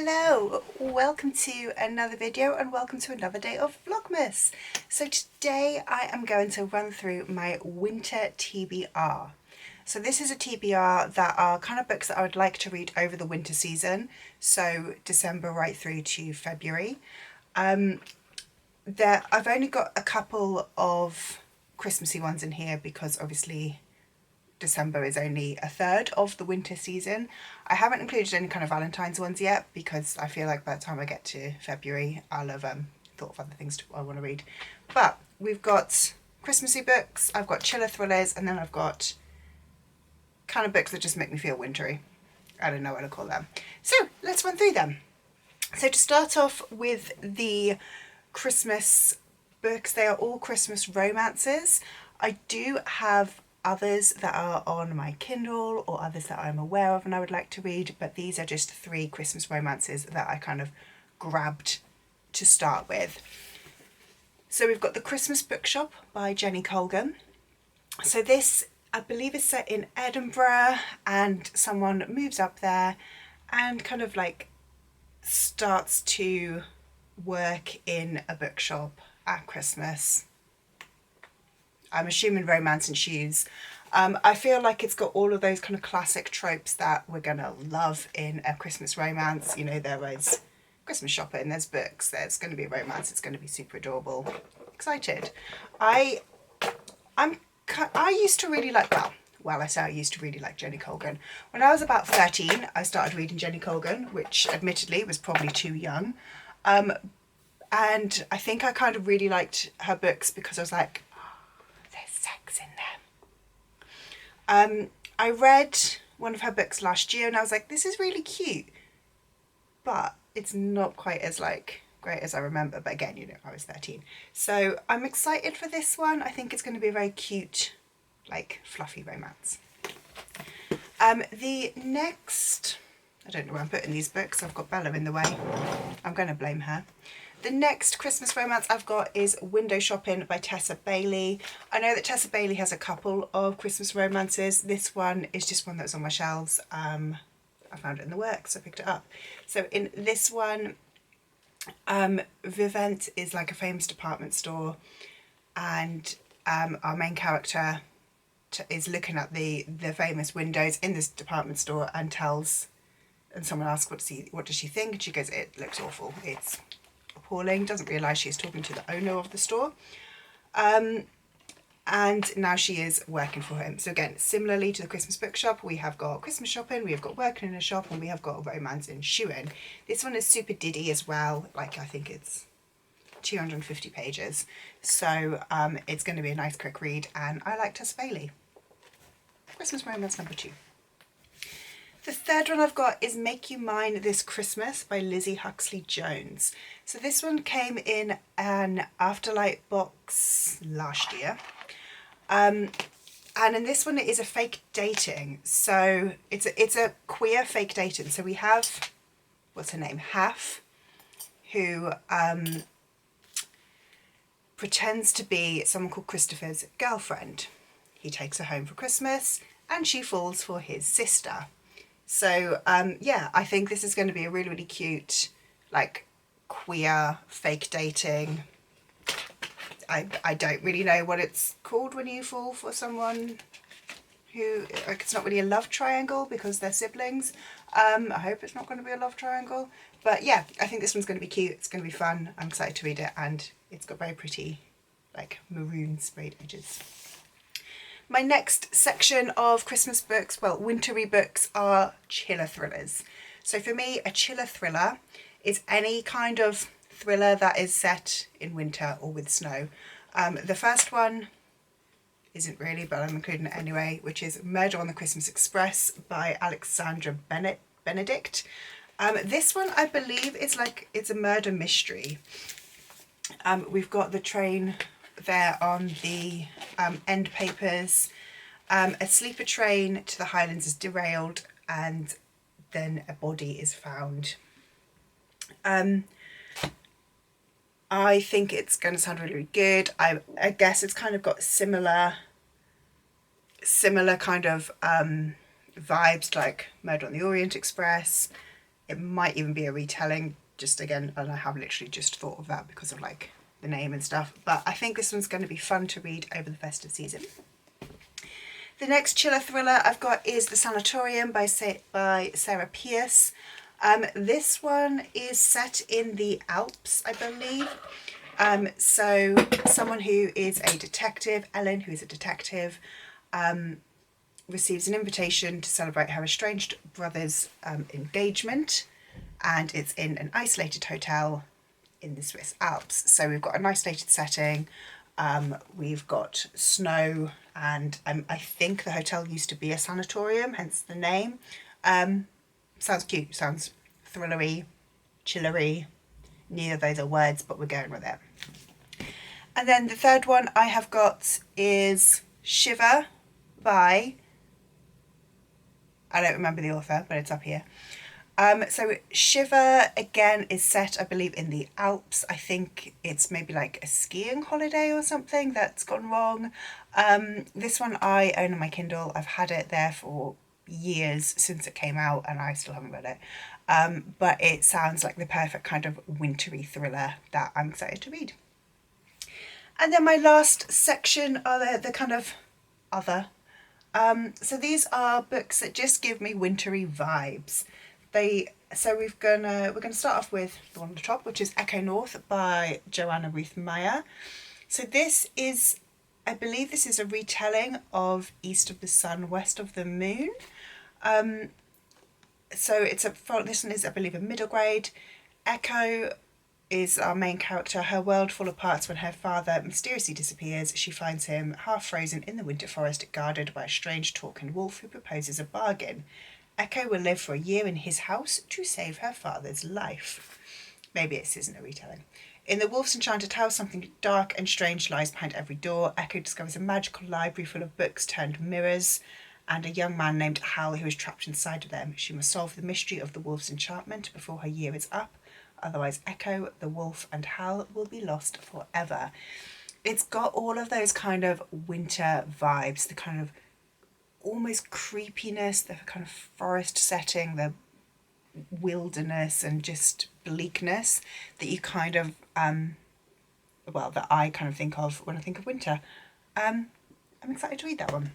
Hello, welcome to another video and welcome to another day of Vlogmas. So today I am going to run through my winter TBR. So this is a TBR that are kind of books that I would like to read over the winter season, so December right through to February. I've only got a couple of Christmassy ones in here because obviously December is only a third of the winter season. I haven't included any kind of Valentine's ones yet because I feel like by the time I get to February I'll have thought of other things I want to read. But we've got Christmassy books, I've got chiller thrillers, and then I've got kind of books that just make me feel wintry. I don't know what to call them. So let's run through them. So to start off with the Christmas books, they are all Christmas romances. I do have others that are on my Kindle or others that I'm aware of and I would like to read, but these are just 3 Christmas romances that I kind of grabbed to start with. So we've got The Christmas Bookshop by Jenny Colgan. So this, I believe, is set in Edinburgh and someone moves up there and kind of like starts to work in a bookshop at Christmas. I'm assuming romance and shoes. I feel like it's got all of those kind of classic tropes that we're going to love in a Christmas romance. You know, there is Christmas shopping, there's books, there's going to be romance, it's going to be super adorable. Excited. I used to really like, I say I used to really like Jenny Colgan. When I was about 13, I started reading Jenny Colgan, which admittedly was probably too young. And I think I kind of really liked her books because I was like, sex in them. I read one of her books last year and I was like, this is really cute, but it's not quite as like great as I remember. But again, you know, I was 13, so I'm excited for this one. I think it's going to be a very cute, like fluffy romance. The next, I don't know where I'm putting these books, I've got Bella in the way, I'm going to blame her. The next Christmas romance I've got is Window Shopping by Tessa Bailey. I know that Tessa Bailey has a couple of Christmas romances. This one is just one that was on my shelves. I found it in the works, so I picked it up. So in this one, Vivent is like a famous department store, and our main character is looking at the famous windows in this department store and someone asks what does she think, and she goes, it looks awful, it's appalling. Doesn't realise she's talking to the owner of the store, and now she is working for him. So again, similarly to the Christmas bookshop, we have got Christmas shopping, we have got working in a shop, and we have got a romance in shoeing. This one is super diddy as well, like I think it's 250 pages, so it's going to be a nice quick read, and I like Tessa Bailey. Christmas romance number 2. The third one I've got is Make You Mine This Christmas by Lizzie Huxley Jones. So this one came in an Afterlight box last year. And in this one it is a fake dating. So it's a queer fake dating. So we have, what's her name? Haf, who pretends to be someone called Christopher's girlfriend. He takes her home for Christmas and she falls for his sister. So yeah, I think this is going to be a really, really cute, like queer fake dating. I don't really know what it's called when you fall for someone who, like, it's not really a love triangle because they're siblings. I hope it's not going to be a love triangle. But yeah, I think this one's going to be cute. It's going to be fun. I'm excited to read it, and it's got very pretty, like, maroon sprayed edges. My next section of Christmas books, well, wintry books, are chiller thrillers. So for me, a chiller thriller is any kind of thriller that is set in winter or with snow. The first one isn't really, but I'm including it anyway, which is Murder on the Christmas Express by Alexandra Benedict. This one, I believe, it's a murder mystery. We've got the train there on the end papers. A sleeper train to the Highlands is derailed and then a body is found. I think it's going to sound really, really good. I guess it's kind of got similar kind of vibes like Murder on the Orient Express. It might even be a retelling, just again, and I have literally just thought of that because of like the name and stuff. But I think this one's going to be fun to read over the festive season. The next chiller thriller I've got is The Sanatorium by Sarah Pierce. This one is set in the Alps, I believe. So someone who is a detective, Ellen, who is a detective, receives an invitation to celebrate her estranged brother's engagement, and it's in an isolated hotel in the Swiss Alps. So we've got an isolated setting, we've got snow, and I think the hotel used to be a sanatorium, hence the name. Sounds cute, sounds thrillery, chillery. Neither of those are words, but we're going with it. And then the third one I have got is Shiver by, I don't remember the author, but it's up here. So Shiver, again, is set, I believe, in the Alps. I think it's maybe like a skiing holiday or something that's gone wrong. This one I own on my Kindle. I've had it there for years since it came out, and I still haven't read it. But it sounds like the perfect kind of wintry thriller that I'm excited to read. And then my last section are the kind of other. So these are books that just give me wintry vibes. So we're gonna start off with the one on the top, which is Echo North by Joanna Ruth Meyer. So this is, I believe this is a retelling of East of the Sun, West of the Moon. So this one is, I believe, a middle grade. Echo is our main character. Her world falls apart when her father mysteriously disappears. She finds him half frozen in the winter forest, guarded by a strange talking wolf who proposes a bargain. Echo will live for a year in his house to save her father's life. Maybe this isn't a retelling. In the wolf's enchanted house, something dark and strange lies behind every door. Echo discovers a magical library full of books turned mirrors, and a young man named Hal who is trapped inside of them. She must solve the mystery of the wolf's enchantment before her year is up. Otherwise, Echo, the wolf, and Hal will be lost forever. It's got all of those kind of winter vibes, the kind of almost creepiness, the kind of forest setting, the wilderness and just bleakness that you kind of, that I kind of think of when I think of winter. I'm excited to read that one.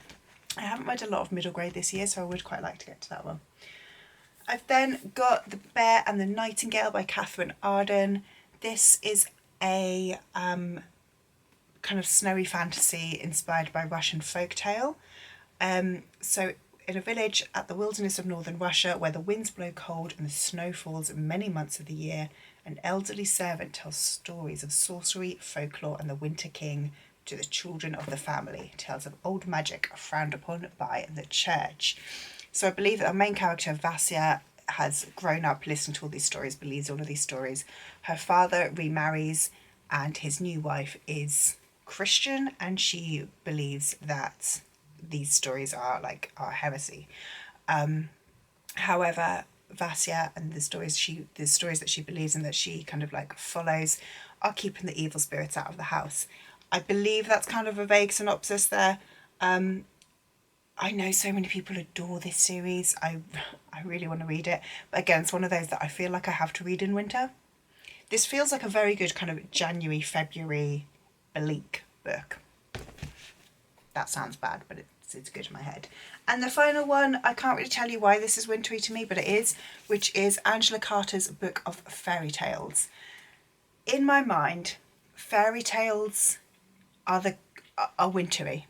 I haven't read a lot of middle grade this year, so I would quite like to get to that one. I've then got The Bear and the Nightingale by Catherine Arden. This is a kind of snowy fantasy inspired by Russian folktale. So in a village at the wilderness of northern Russia, where the winds blow cold and the snow falls many months of the year, an elderly servant tells stories of sorcery, folklore, and the Winter King to the children of the family. Tales of old magic frowned upon by the church. So I believe that our main character, Vasya, has grown up listening to all these stories, believes all of these stories. Her father remarries, and his new wife is Christian, and she believes that these stories are heresy. However, Vasya and the stories that she believes in, that she kind of like follows, are keeping the evil spirits out of the house. I believe that's kind of a vague synopsis there. I know so many people adore this series. I really want to read it. But again, it's one of those that I feel like I have to read in winter. This feels like a very good kind of January, February bleak book. That sounds bad, but it's good in my head. And the final one, I can't really tell you why this is wintry to me, but it is, which is Angela Carter's Book of Fairy Tales. In my mind, fairy tales are wintry.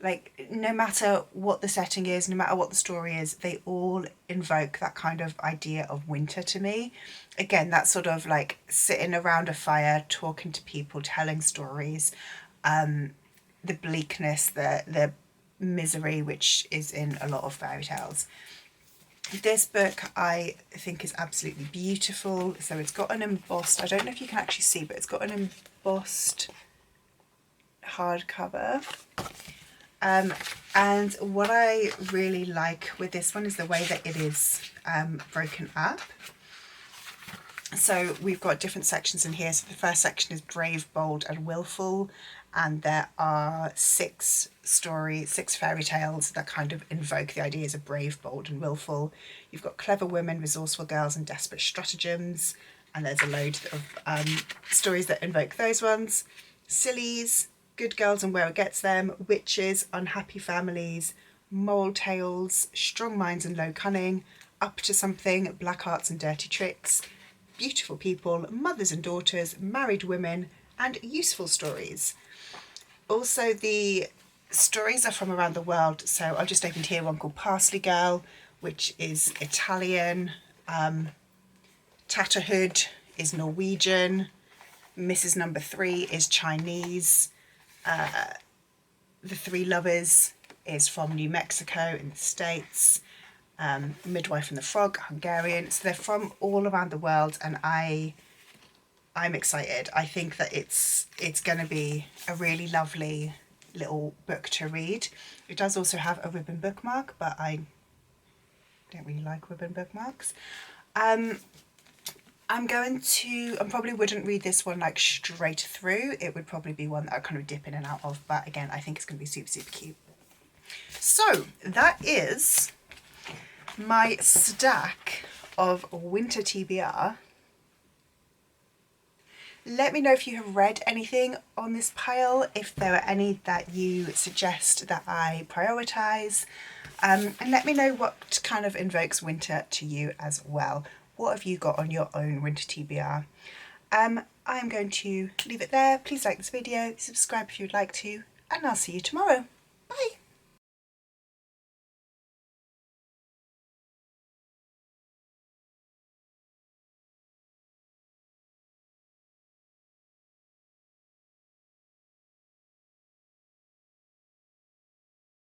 Like, no matter what the setting is, no matter what the story is, they all invoke that kind of idea of winter to me. Again, that sort of like sitting around a fire, talking to people, telling stories, the bleakness, the misery, which is in a lot of fairy tales. This book I think is absolutely beautiful. So it's got an embossed, I don't know if you can actually see, but it's got an embossed hardcover. And what I really like with this one is the way that it is broken up. So we've got different sections in here. So the first section is brave, bold and willful. and there are six fairy tales that kind of invoke the ideas of brave, bold and willful. You've got clever women, resourceful girls and desperate stratagems, and there's a load of stories that invoke those ones. Sillies, good girls and where it gets them, witches, unhappy families, moral tales, strong minds and low cunning, up to something, black arts and dirty tricks, beautiful people, mothers and daughters, married women, and useful stories. Also, the stories are from around the world, so I've just opened here one called Parsley Girl, which is Italian, Tatterhood is Norwegian, Mrs. Number 3 is Chinese, The Three Lovers is from New Mexico in the States, Midwife and the Frog, Hungarian. So they're from all around the world, and I'm excited. I think that it's going to be a really lovely little book to read. It does also have a ribbon bookmark, but I don't really like ribbon bookmarks. I probably wouldn't read this one like straight through. It would probably be one that I kind of dip in and out of, but again, I think it's going to be super, super cute. So that is my stack of winter TBR. Let me know if you have read anything on this pile, if there are any that you suggest that I prioritise, and let me know what kind of invokes winter to you as well. What have you got on your own winter TBR? I'm going to leave it there. Please like this video, subscribe if you'd like to, and I'll see you tomorrow. Bye!